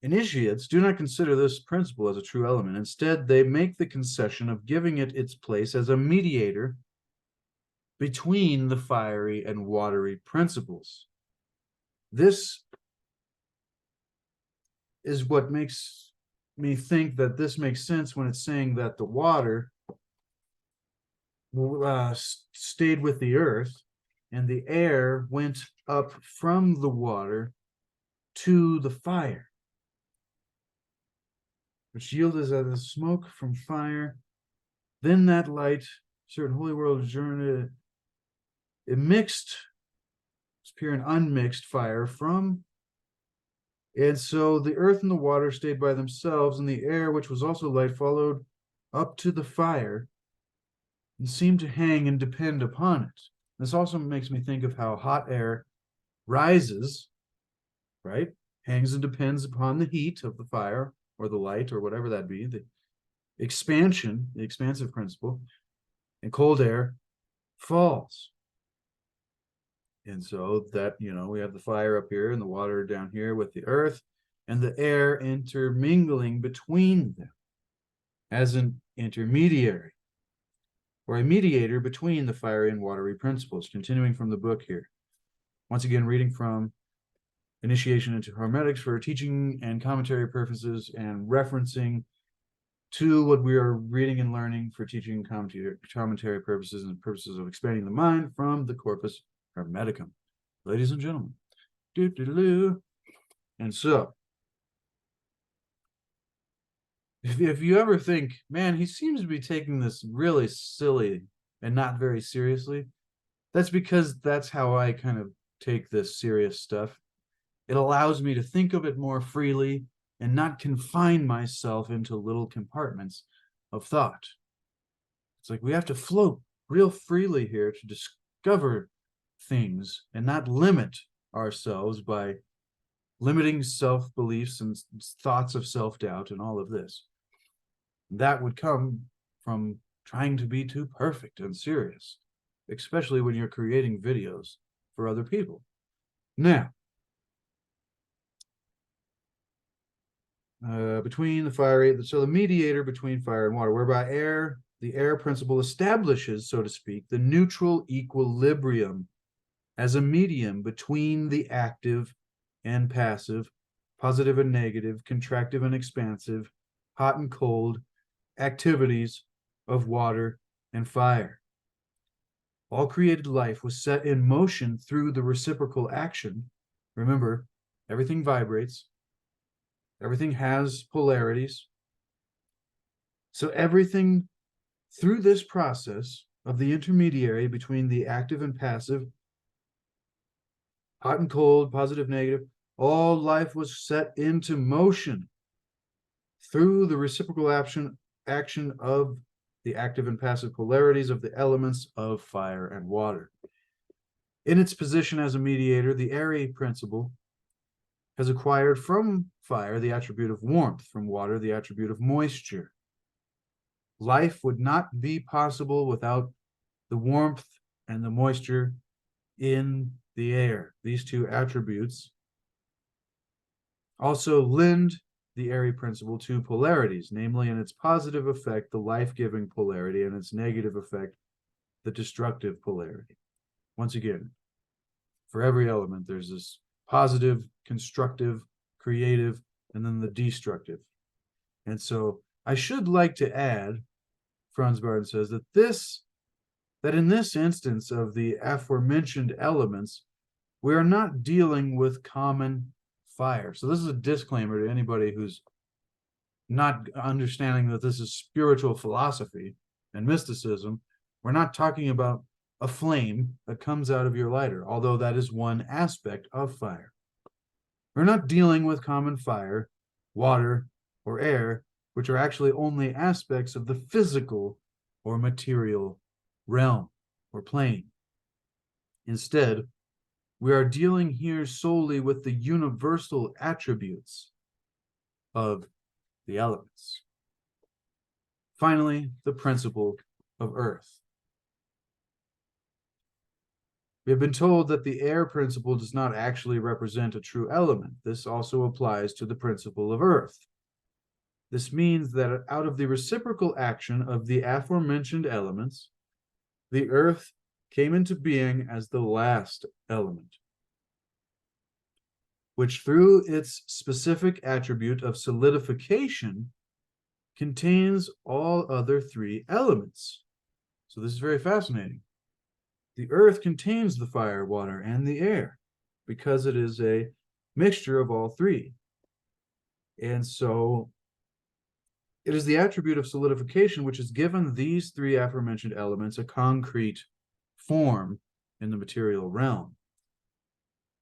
initiates do not consider this principle as a true element. Instead, they make the concession of giving it its place as a mediator between the fiery and watery principles. This is what makes me think that this makes sense when it's saying that the water stayed with the earth and the air went up from the water to the fire, which yielded as the smoke from fire. Then that light, certain holy world journey, it mixed, it's pure and unmixed fire from. And so the earth and the water stayed by themselves, and the air, which was also light, followed up to the fire and seemed to hang and depend upon it. This also makes me think of how hot air rises, right? Hangs and depends upon the heat of the fire or the light or whatever that be, the expansion, the expansive principle, and cold air falls. And so that, we have the fire up here and the water down here with the earth and the air intermingling between them as an intermediary or a mediator between the fiery and watery principles. Continuing from the book here. Once again, reading from Initiation into Hermetics for teaching and commentary purposes and referencing to what we are reading and learning for teaching and commentary purposes and purposes of expanding the mind from the Corpus Hermeticum. Ladies and gentlemen. And so, if you ever think, man, he seems to be taking this really silly and not very seriously, that's because that's how I kind of take this serious stuff. It allows me to think of it more freely and not confine myself into little compartments of thought. It's like we have to float real freely here to discover things and not limit ourselves by limiting self-beliefs and thoughts of self-doubt and all of this. That would come from trying to be too perfect and serious, especially when you're creating videos for other people. Now, between the fiery, so the mediator between fire and water, whereby the air principle establishes, so to speak, the neutral equilibrium as a medium between the active and passive, positive and negative, contractive and expansive, hot and cold activities of water and fire. All created life was set in motion through the reciprocal action. Remember, everything vibrates. Everything has polarities. So everything through this process of the intermediary between the active and passive, hot and cold, positive, negative, all life was set into motion through the reciprocal action of the active and passive polarities of the elements of fire and water. In its position as a mediator, the airy principle has acquired from fire the attribute of warmth, from water the attribute of moisture. Life would not be possible without the warmth and the moisture in the air. These two attributes also lend the airy principle to polarities, namely in its positive effect, the life-giving polarity, and its negative effect, the destructive polarity. Once again, for every element, there's this positive, constructive, creative, and then the destructive. And so I should like to add, Franz Barton says, that in this instance of the aforementioned elements, we are not dealing with common fire. So this is a disclaimer to anybody who's not understanding that this is spiritual philosophy and mysticism. We're not talking about a flame that comes out of your lighter, although that is one aspect of fire. We're not dealing with common fire, water, or air, which are actually only aspects of the physical or material realm or plane. Instead, we are dealing here solely with the universal attributes of the elements. Finally, the principle of earth. We have been told that the air principle does not actually represent a true element. This also applies to the principle of earth. This means that out of the reciprocal action of the aforementioned elements, the earth came into being as the last element. which through its specific attribute of solidification contains all other three elements. So this is very fascinating. The earth contains the fire, water, and the air because it is a mixture of all three. And so it is the attribute of solidification which has given these three aforementioned elements a concrete form in the material realm.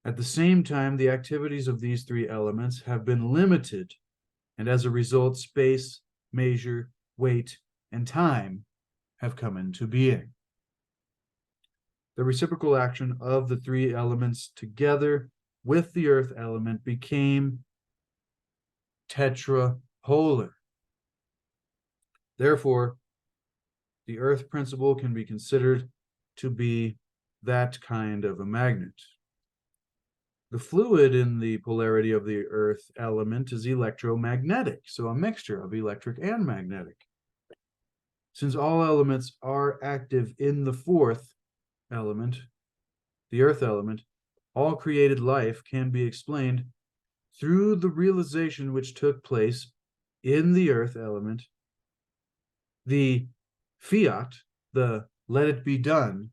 At the same time, the activities of these three elements have been limited, and as a result, space, measure, weight, and time have come into being. The reciprocal action of the three elements together with the earth element became tetrapolar. Therefore, the earth principle can be considered to be that kind of a magnet. The fluid in the polarity of the earth element is electromagnetic, so a mixture of electric and magnetic. Since all elements are active in the fourth element, the earth element, all created life can be explained through the realization which took place in the earth element. The fiat, the let it be done.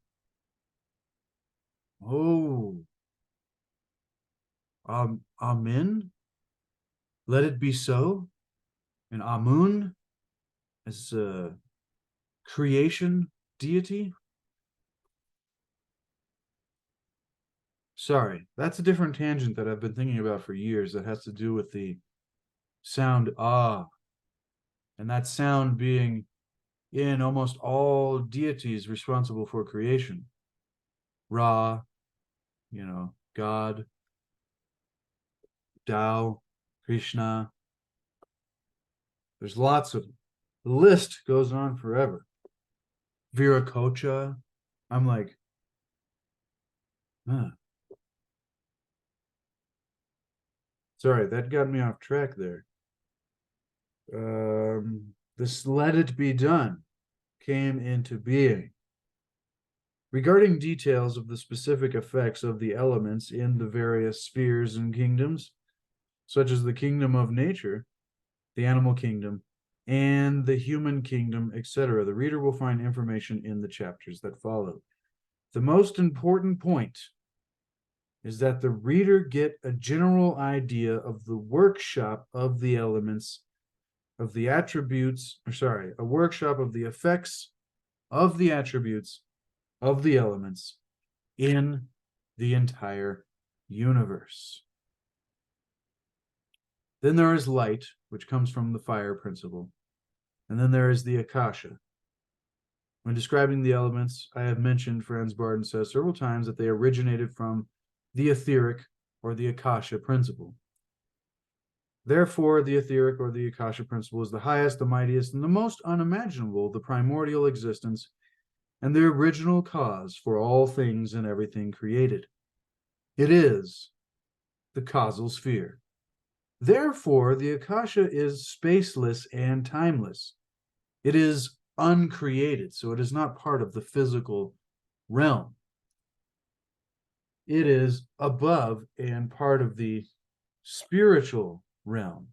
Amen. Let it be so. And Amun as a creation deity. Sorry, that's a different tangent that I've been thinking about for years that has to do with the sound ah, and that sound being in almost all deities responsible for creation. Ra, God, Tao, Krishna. There's lots of them. The list goes on forever. Viracocha. I'm like, huh. Sorry, that got me off track there. This let it be done came into being. Regarding details of the specific effects of the elements in the various spheres and kingdoms, such as the kingdom of nature, the animal kingdom, and the human kingdom, etc., the reader will find information in the chapters that follow. The most important point is that the reader get a general idea of the workshop of the elements, of the attributes, a workshop of the effects of the attributes of the elements in the entire universe. Then there is light, which comes from the fire principle. And then there is the Akasha. When describing the elements, I have mentioned, Franz Barden says several times, that they originated from the etheric or the Akasha principle. Therefore, the etheric or the Akasha principle is the highest, the mightiest, and the most unimaginable, the primordial existence, and the original cause for all things and everything created. It is the causal sphere. Therefore, the Akasha is spaceless and timeless. It is uncreated, so it is not part of the physical realm. It is above and part of the spiritual realm.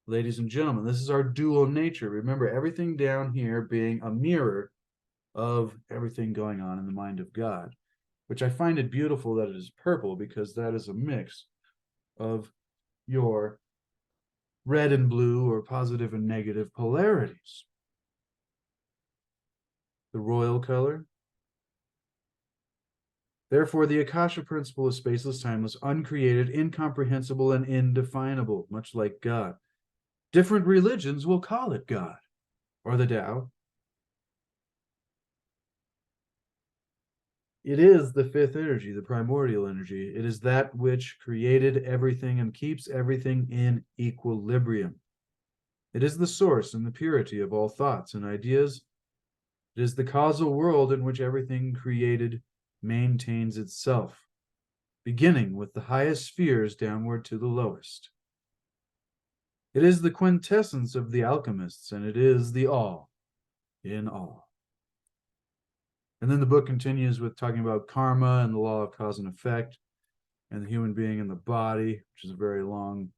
Ladies and gentlemen, this is our dual nature. Remember, everything down here being a mirror of everything going on in the mind of God, which I find it beautiful that it is purple, because that is a mix of your red and blue, or positive and negative polarities. The royal color. Therefore, the Akasha principle is spaceless, timeless, uncreated, incomprehensible, and indefinable, much like God. Different religions will call it God or the Tao. It is the fifth energy, the primordial energy. It is that which created everything and keeps everything in equilibrium. It is the source and the purity of all thoughts and ideas. It is the causal world in which everything created maintains itself, beginning with the highest spheres downward to the lowest. It is the quintessence of the alchemists, and it is the all in all. And then the book continues with talking about karma and the law of cause and effect. and the human being and the body, which is a very long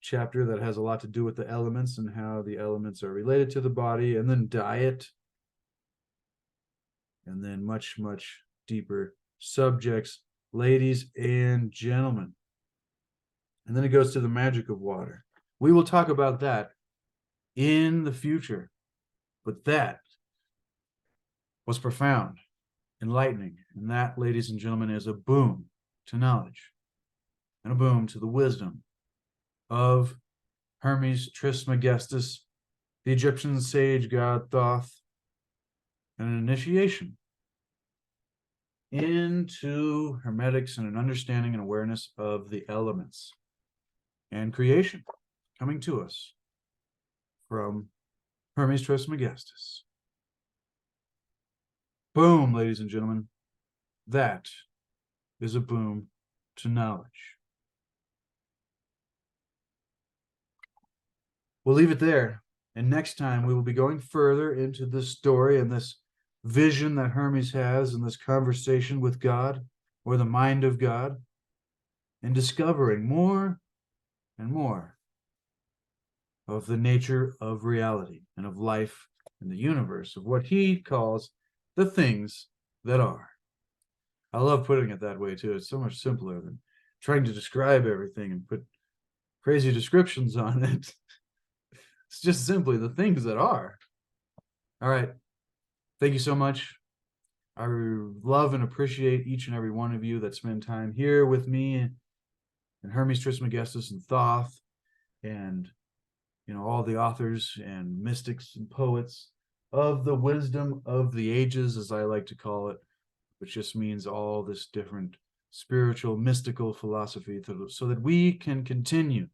chapter that has a lot to do with the elements and how the elements are related to the body, and then diet, and then much, much deeper subjects, ladies and gentlemen. And then it goes to the magic of water. We will talk about that in the future, but that was profound, enlightening, and that, ladies and gentlemen, is a boom to knowledge and a boom to the wisdom of Hermes Trismegistus, the Egyptian sage god Thoth, and an initiation into Hermetics and an understanding and awareness of the elements and creation coming to us from Hermes Trismegistus. Boom, ladies and gentlemen. That is a boom to knowledge. We'll leave it there. And next time we will be going further into this story and this vision that Hermes has in this conversation with God, or the mind of God, and discovering more and more of the nature of reality and of life in the universe, of what he calls the things that are. I love putting it that way too. It's so much simpler than trying to describe everything and put crazy descriptions on it. It's just simply the things that are. All right. Thank you so much. I love and appreciate each and every one of you that spend time here with me and Hermes Trismegistus and Thoth, and all the authors and mystics and poets of the wisdom of the ages, as I like to call it, which just means all this different spiritual, mystical philosophy, so that we can continue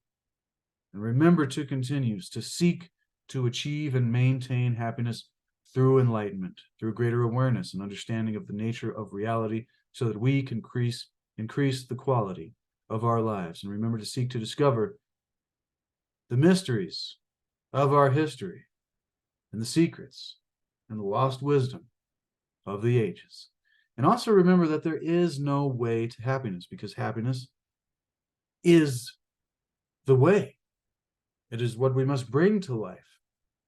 and remember to continue to seek to achieve and maintain happiness through enlightenment, through greater awareness and understanding of the nature of reality, so that we can increase the quality of our lives. And remember to seek to discover the mysteries of our history and the secrets and the lost wisdom of the ages. And also remember that there is no way to happiness, because happiness is the way. It is what we must bring to life.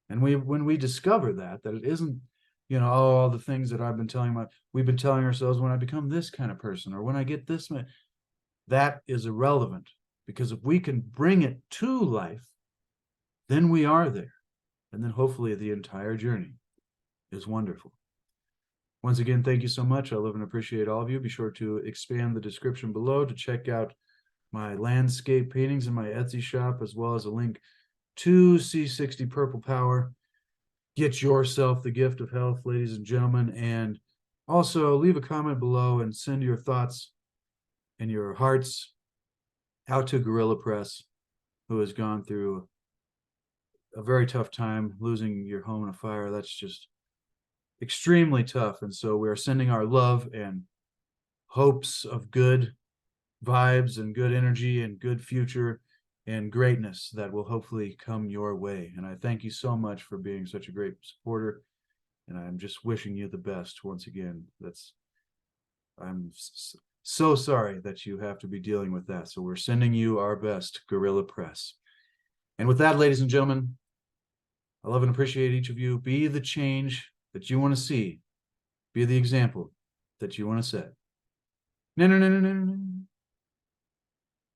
And when we discover that it isn't, all the things that we've been telling ourselves, when I become this kind of person, or when I get this, that is irrelevant. Because if we can bring it to life, then we are there. And then hopefully the entire journey is wonderful. Once again, thank you so much. I love and appreciate all of you. Be sure to expand the description below to check out my landscape paintings in my Etsy shop, as well as a link to C60 Purple Power. Get yourself the gift of health, ladies and gentlemen. And also leave a comment below and send your thoughts and your hearts out to Gorilla Press, who has gone through a very tough time losing your home in a fire. That's just extremely tough. And so we're sending our love and hopes of good vibes and good energy and good future and greatness that will hopefully come your way. And I thank you so much for being such a great supporter. And I'm just wishing you the best once again. I'm so sorry that you have to be dealing with that. So we're sending you our best, Gorilla Press. And with that, ladies and gentlemen, I love and appreciate each of you. Be the change that you want to see. Be the example that you want to set. No, no, no, no, no, no.